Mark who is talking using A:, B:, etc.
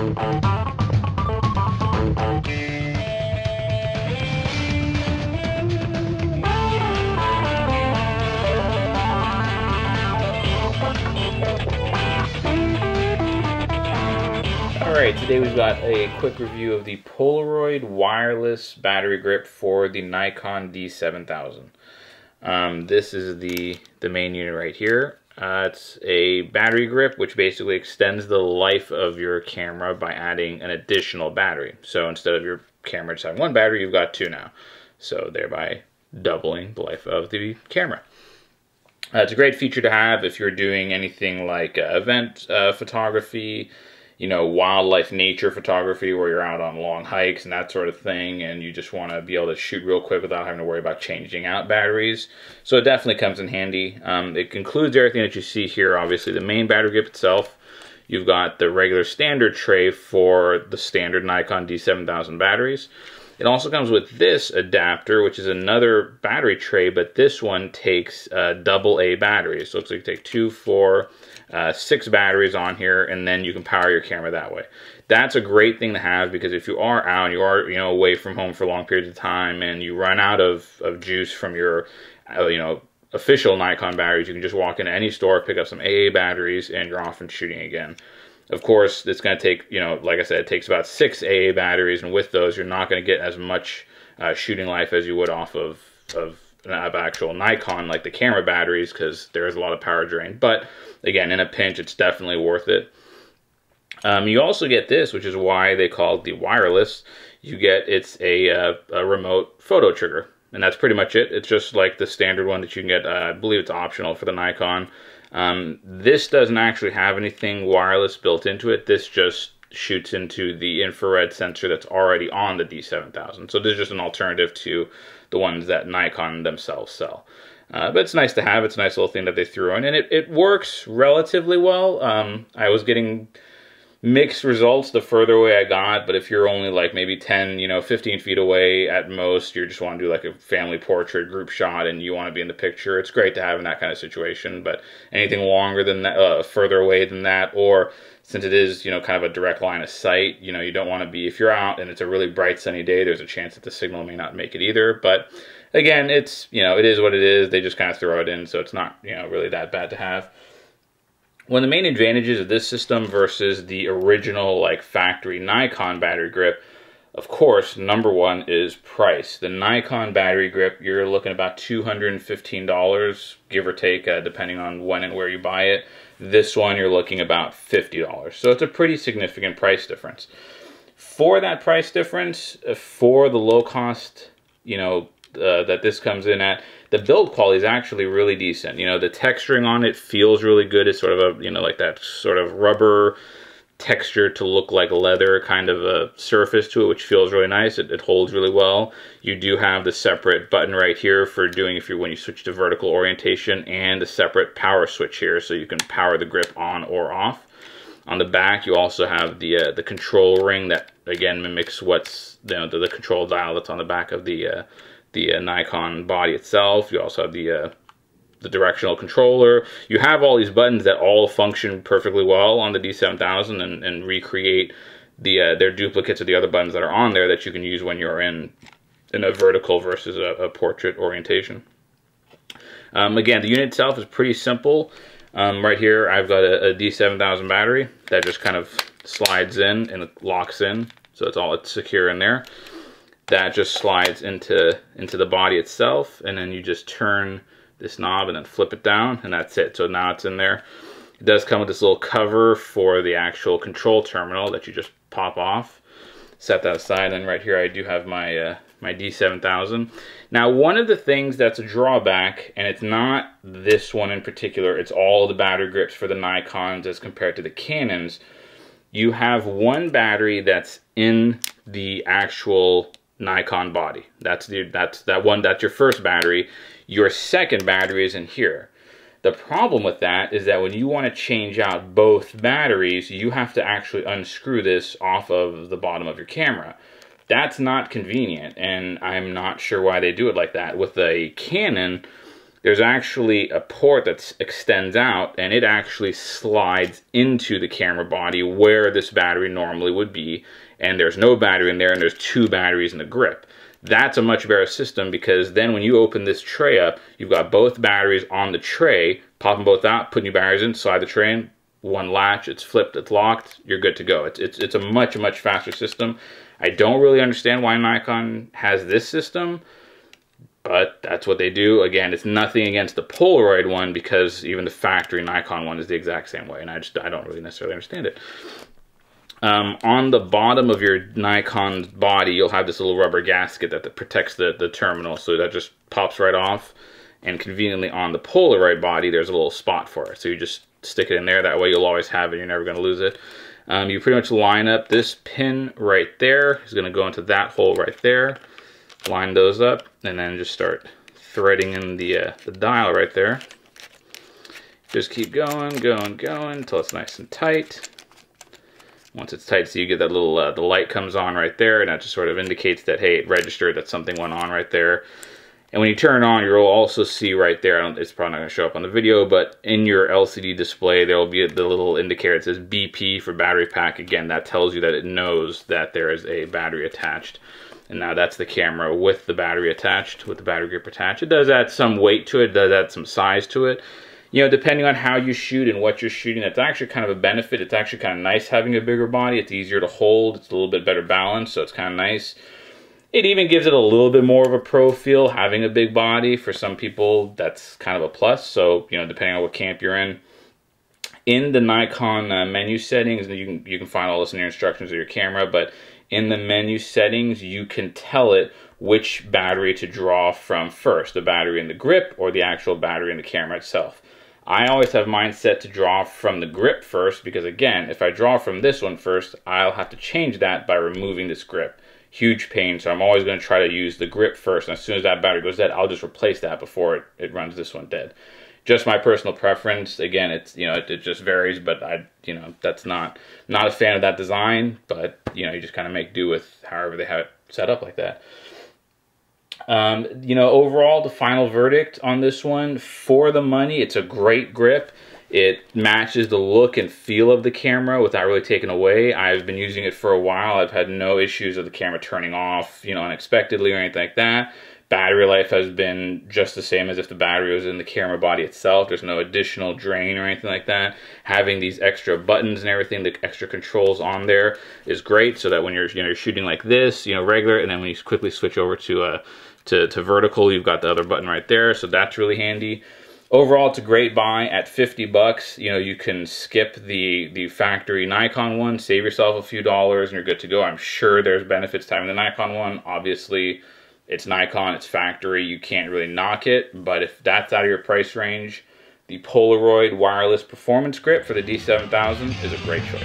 A: Alright, today we've got a quick review of the Polaroid wireless battery grip for the Nikon D7000. This is the main unit right here. It's a battery grip which basically extends the life of your camera by adding an additional battery. So instead of your camera just having one battery, you've got two now. So thereby doubling the life of the camera. It's a great feature to have if you're doing anything like event photography, you know, wildlife nature photography where you're out on long hikes and that sort of thing, and you just want to be able to shoot real quick without having to worry about changing out batteries. So it definitely comes in handy. It includes everything that you see here. Obviously the main battery grip itself. You've got the regular standard tray for the standard Nikon D7000 batteries. It also comes with this adapter, which is another battery tray, but this one takes AA batteries. So it looks like you take 2, 4, 6 batteries on here, and then you can power your camera that way. That's a great thing to have, because if you are out, you are away from home for long periods of time, and you run out of juice from your official Nikon batteries, you can just walk into any store, pick up some AA batteries, and you're off and shooting again. Of course, it's going to take, like I said, it takes about 6 AA batteries, and with those, you're not going to get as much shooting life as you would off of an actual Nikon, like the camera batteries, because there is a lot of power drain. But again, in a pinch, it's definitely worth it. You also get this, which is why they call it the wireless. You get, it's a remote photo trigger, and that's pretty much it. It's just like the standard one that you can get. I believe it's optional for the Nikon. This doesn't actually have anything wireless built into it. This just shoots into the infrared sensor that's already on the D7000. So this is just an alternative to the ones that Nikon themselves sell. But it's nice to have. It's a nice little thing that they threw in, and it works relatively well. I was getting mixed results the further away I got, but if you're only like maybe 10, 15 feet away at most, you just want to do like a family portrait group shot and you want to be in the picture, it's great to have in that kind of situation. But anything longer than that, further away than that, or since it is, kind of a direct line of sight, you don't want to be, if you're out and it's a really bright sunny day, there's a chance that the signal may not make it either. But again, it's, it is what it is. They just kind of throw it in, so it's not, really that bad to have. One of the main advantages of this system versus the original like factory Nikon battery grip, of course, number one is price. The Nikon battery grip, you're looking about $215, give or take, depending on when and where you buy it. This one, you're looking about $50. So it's a pretty significant price difference. For that price difference, for the low cost, that this comes in at, the build quality is actually really decent. The texturing on it feels really good. It's sort of a, like that sort of rubber texture to look like leather kind of a surface to it, which feels really nice. It holds really well. You do have the separate button right here for doing when you switch to vertical orientation, and a separate power switch here, so you can power the grip on or off. On the back, you also have the control ring that again mimics what's the control dial that's on the back of the Nikon body itself. You also have the directional controller. You have all these buttons that all function perfectly well on the D7000 and recreate their duplicates of the other buttons that are on there that you can use when you're in a vertical versus a portrait orientation. Again, the unit itself is pretty simple. Right here, I've got a D7000 battery that just kind of slides in and locks in, so it's secure in there. That just slides into the body itself, and then you just turn this knob and then flip it down, and that's it. So now it's in there. It does come with this little cover for the actual control terminal that you just pop off. Set that aside, and right here I do have my my D7000. Now, one of the things that's a drawback, and it's not this one in particular, it's all the battery grips for the Nikons as compared to the Canons. You have one battery that's in the actual Nikon body. That's your first battery. Your second battery is in here. The problem with that is that when you want to change out both batteries, you have to actually unscrew this off of the bottom of your camera. That's not convenient, and I'm not sure why they do it like that. With a Canon, there's actually a port that extends out, and it actually slides into the camera body where this battery normally would be, and there's no battery in there, and there's 2 batteries in the grip. That's a much better system, because then when you open this tray up, you've got both batteries on the tray, pop them both out, put new batteries in, slide the tray in, one latch, it's flipped, it's locked, you're good to go. It's a much faster system. I don't really understand why Nikon has this system, but that's what they do. Again, it's nothing against the Polaroid one, because even the factory Nikon one is the exact same way, and I don't really necessarily understand it. On the bottom of your Nikon's body, you'll have this little rubber gasket that protects the terminal, so that just pops right off. And conveniently on the Polaroid body, there's a little spot for it, so you just stick it in there. That way you'll always have it, you're never going to lose it. You pretty much line up this pin right there, is going to go into that hole right there. Line those up, and then just start threading in the dial right there. Just keep going until it's nice and tight. Once it's tight, so you get that little, the light comes on right there, and that just sort of indicates that, hey, it registered that something went on right there. And when you turn it on, you'll also see right there, it's probably not going to show up on the video, but in your LCD display, there will be the little indicator that says BP for battery pack. Again, that tells you that it knows that there is a battery attached. And now that's the camera with the battery attached, with the battery grip attached. It does add some weight to it, does add some size to it. You know, depending on how you shoot and what you're shooting, it's actually kind of a benefit. It's actually kind of nice having a bigger body. It's easier to hold. It's a little bit better balance, so it's kind of nice. It even gives it a little bit more of a pro feel, having a big body. For some people, that's kind of a plus. So, you know, depending on what camp you're in. In the Nikon menu settings, you can find all this in your instructions of your camera, but in the menu settings, you can tell it which battery to draw from first, the battery in the grip or the actual battery in the camera itself. I always have mine set to draw from the grip first, because again, if I draw from this one first, I'll have to change that by removing this grip. Huge pain, so I'm always going to try to use the grip first, and as soon as that battery goes dead, I'll just replace that before it runs this one dead. Just my personal preference. Again, it's, you know, it just varies, but that's not a fan of that design, but you know, you just kind of make do with however they have it set up like that. You know, overall, the final verdict on this one, for the money, it's a great grip. It matches the look and feel of the camera without really taking away. I've been using it for a while. I've had no issues with the camera turning off, you know, unexpectedly or anything like that. Battery life has been just the same as if the battery was in the camera body itself. There's no additional drain or anything like that. Having these extra buttons and everything, the extra controls on there is great, so that when you're shooting like this, you know, regular, and then when you quickly switch over to vertical, you've got the other button right there, so that's really handy. Overall, it's a great buy at 50 bucks. You know, you can skip the factory Nikon one, save yourself a few dollars, and you're good to go. I'm sure there's benefits to having the Nikon one. Obviously, it's Nikon, it's factory, you can't really knock it, but if that's out of your price range, the Polaroid wireless performance grip for the D7000 is a great choice.